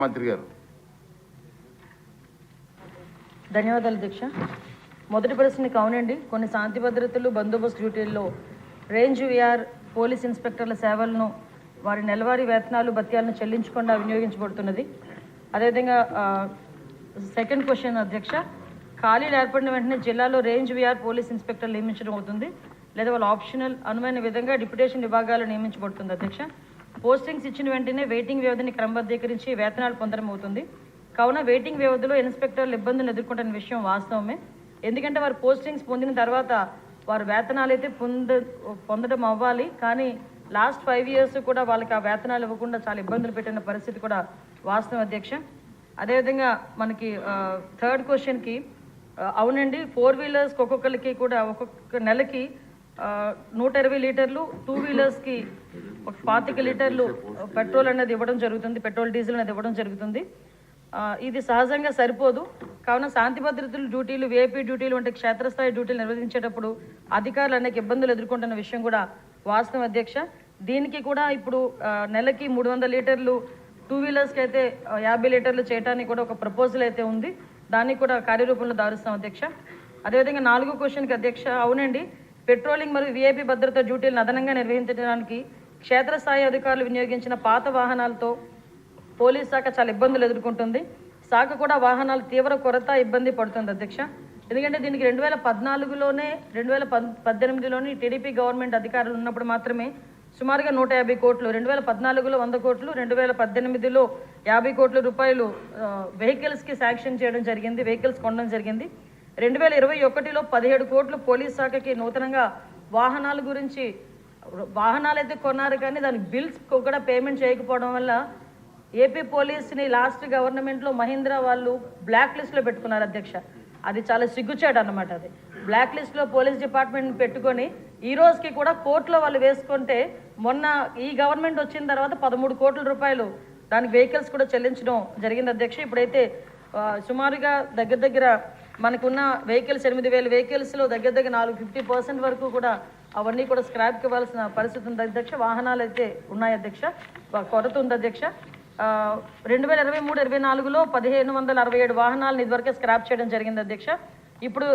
మంత్రి గారు. ధన్యవాదాలు అధ్యక్ష. మొదటి ప్రశ్నకి అవునండి, కొన్ని శాంతి భద్రతలు బందోబస్తు డ్యూటీల్లో రేంజ్ విఆర్ పోలీస్ ఇన్స్పెక్టర్ల సేవలను వారి నెలవారీ వేతనాలు భత్యాలను చెల్లించకుండా వినియోగించబడుతున్నది. అదేవిధంగా సెకండ్ క్వశ్చన్ అధ్యక్ష, ఖాళీలు ఏర్పడిన వెంటనే జిల్లాలో రేంజ్ విఆర్ పోలీస్ ఇన్స్పెక్టర్లు నియమించడం అవుతుంది లేదా వాళ్ళ ఆప్షనల్ అనువైన విధంగా డిప్యుటేషన్ విభాగాలు నియమించబడుతుంది అధ్యక్ష. పోస్టింగ్స్ ఇచ్చిన వెంటనే వెయిటింగ్ వ్యవధిని క్రమబద్ధీకరించి వేతనాలు పొందడం అవుతుంది. కావున వెయిటింగ్ వ్యవధిలో ఇన్స్పెక్టర్లు ఇబ్బందులు ఎదుర్కొంటున్న విషయం వాస్తవమే. ఎందుకంటే వారు పోస్టింగ్స్ పొందిన తర్వాత వారు వేతనాలు అయితే పొందడం అవ్వాలి, కానీ లాస్ట్ 5 years కూడా వాళ్ళకి ఆ వేతనాలు ఇవ్వకుండా చాలా ఇబ్బందులు పెట్టిన పరిస్థితి కూడా వాస్తవం అధ్యక్ష. అదేవిధంగా మనకి థర్డ్ క్వశ్చన్కి అవునండి, 4 wheelers ఒక్కొక్కరికి కూడా ఒక్కొక్క నెలకి 120 లీటర్లు, 2 wheelersకి 25 లీటర్లు పెట్రోల్ అనేది ఇవ్వడం జరుగుతుంది, పెట్రోల్ డీజిల్ అనేది ఇవ్వడం జరుగుతుంది. ఇది సహజంగా సరిపోదు. కావున శాంతి భద్రతలు డ్యూటీలు, విఐపీ డ్యూటీలు వంటి క్షేత్రస్థాయి డ్యూటీలు నిర్వహించేటప్పుడు అధికారులు అనేక ఇబ్బందులు ఎదుర్కొంటున్న విషయం కూడా వాస్తవం అధ్యక్ష. దీనికి కూడా ఇప్పుడు నెలకి 300 లీటర్లు, 2 wheelersకి అయితే 50 లీటర్లు చేయడానికి కూడా ఒక ప్రపోజల్ అయితే ఉంది. దానికి కూడా కార్యరూపంలో దారుస్తాం అధ్యక్ష. అదేవిధంగా 4వ క్వశ్చన్కి అధ్యక్ష, అవునండి, పెట్రోలింగ్ మరియు విఐపీ భద్రతా డ్యూటీలను అదనంగా నిర్వహించడానికి క్షేత్రస్థాయి అధికారులు వినియోగించిన పాత వాహనాలతో పోలీస్ శాఖ చాలా ఇబ్బందులు ఎదుర్కొంటుంది. శాఖ కూడా వాహనాలు తీవ్ర కొరత ఇబ్బంది పడుతుంది అధ్యక్ష. ఎందుకంటే దీనికి 2014లోనే 2018లోని టీడీపీ గవర్నమెంట్ అధికారులు ఉన్నప్పుడు మాత్రమే సుమారుగా 150 కోట్లు, 2014లో 100 కోట్లు, 2018లో 50 కోట్ల రూపాయలు వెహికల్స్కి శాంక్షన్ చేయడం జరిగింది, వెహికల్స్ కొనడం జరిగింది. 2021లో 17 కోట్లు పోలీస్ శాఖకి నూతనంగా వాహనాల గురించి, వాహనాలు అయితే కొన్నారు కానీ దానికి బిల్స్ కూడా పేమెంట్ చేయకపోవడం వల్ల ఏపీ పోలీస్ని లాస్ట్ గవర్నమెంట్లో మహీంద్రా వాళ్ళు బ్లాక్ లిస్ట్లో పెట్టుకున్నారు అధ్యక్ష. అది చాలా సిగ్గుచేటు అన్నమాట. అది బ్లాక్ లిస్ట్లో పోలీస్ డిపార్ట్మెంట్ పెట్టుకొని ఈ రోజుకి కూడా కోర్టులో వాళ్ళు వేసుకుంటే, మొన్న ఈ గవర్నమెంట్ వచ్చిన తర్వాత 13 కోట్ల రూపాయలు దానికి వెహికల్స్ కూడా చెల్లించడం జరిగింది అధ్యక్ష. ఇప్పుడైతే సుమారుగా దగ్గర మనకున్న వెహికల్స్ 8,000 వెహికల్స్లో దగ్గర 50% వరకు కూడా అవన్నీ కూడా స్క్రాప్కి ఇవ్వాల్సిన పరిస్థితి ఉంది అధ్యక్ష. వాహనాలు అయితే ఉన్నాయి అధ్యక్ష, కొరత ఉంది అధ్యక్ష. 2023-24లో 1,567 వాహనాలను ఇదివరకే స్క్రాప్ చేయడం జరిగింది అధ్యక్ష. ఇప్పుడు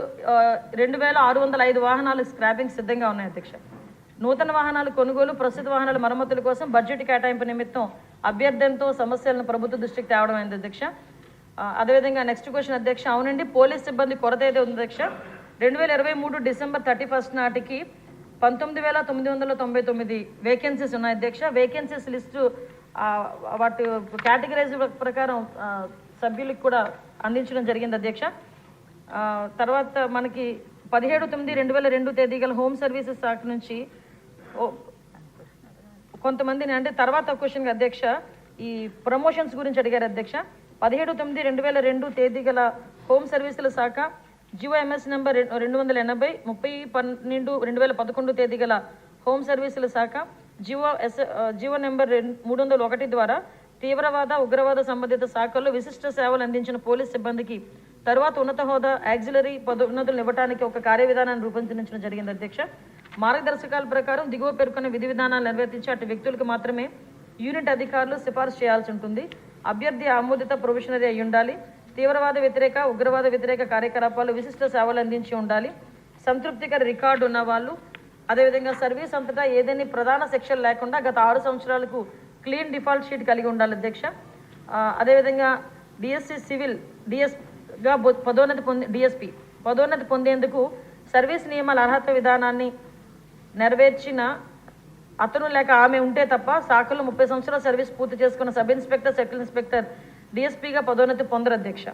2,605 వాహనాలు స్క్రాపింగ్ సిద్ధంగా ఉన్నాయి అధ్యక్ష. నూతన వాహనాలు కొనుగోలు, ప్రస్తుత వాహనాల మరమ్మతుల కోసం బడ్జెట్ కేటాయింపు నిమిత్తం అభ్యర్థనతో సమస్యలను ప్రభుత్వ దృష్టికి తేవడం అయింది అధ్యక్ష. అదేవిధంగా నెక్స్ట్ క్వశ్చన్ అధ్యక్ష, అవునండి, పోలీస్ సిబ్బంది కొరత అయితే ఉంది అధ్యక్ష. 2023 December 31 నాటికి 19,999 వేకెన్సీస్ ఉన్నాయి అధ్యక్ష. వేకెన్సీస్ లిస్టు వాటి కేటగిరైజ్ ప్రకారం సభ్యులకు కూడా అందించడం జరిగింది అధ్యక్ష. తర్వాత మనకి 17/9/2002 తేదీ గల హోమ్ సర్వీసెస్ శాఖ నుంచి కొంతమందిని, అంటే తర్వాత క్వశ్చన్ అధ్యక్ష, ఈ ప్రమోషన్స్ గురించి అడిగారు అధ్యక్ష. 17/9/2002 తేదీ గల హోమ్ సర్వీసుల శాఖ జిఓఎంఎస్ నెంబర్ 280, 30/12/2011 తేదీ గల హోమ్ సర్వీసుల శాఖ జిఓ నెంబర్ 301 ద్వారా తీవ్రవాద, ఉగ్రవాద సంబంధిత శాఖల్లో విశిష్ట సేవలు అందించిన పోలీస్ సిబ్బందికి తర్వాత ఉన్నత హోదా, యాక్సిలరీ పదోన్నతులను ఇవ్వడానికి ఒక కార్యవిధానాన్ని రూపొందించడం జరిగింది అధ్యక్ష. మార్గదర్శకాల ప్రకారం దిగువ పేర్కొన్న విధి విధానాలు నిర్వర్తించి అటు వ్యక్తులకు మాత్రమే యూనిట్ అధికారులు సిఫార్సు చేయాల్సి ఉంటుంది. అభ్యర్థి ఆమోదిత ప్రొఫెషనరీ అయి ఉండాలి. తీవ్రవాద వ్యతిరేక, ఉగ్రవాద వ్యతిరేక కార్యకలాపాలు, విశిష్ట సేవలు అందించి ఉండాలి. సంతృప్తికర రికార్డు ఉన్న వాళ్ళు, అదేవిధంగా సర్వీస్ అంతటా ఏదైనా ప్రధాన సెక్షన్ లేకుండా గత 6 సంవత్సరాలకు క్లీన్ డిఫాల్ట్ షీట్ కలిగి ఉండాలి అధ్యక్ష. అదేవిధంగా డిఎస్సి సివిల్ డిఎస్గా డిఎస్పి పదోన్నతి పొందేందుకు సర్వీస్ నియమాల అర్హత విధానాన్ని నెరవేర్చిన అతను లేక ఆమె ఉంటే తప్ప శాఖలో 30 సంవత్సరాల సర్వీస్ పూర్తి చేసుకున్న సబ్ ఇన్స్పెక్టర్, సర్కిల్ ఇన్స్పెక్టర్ డిఎస్పీగా పదోన్నతి పొందరు అధ్యక్ష.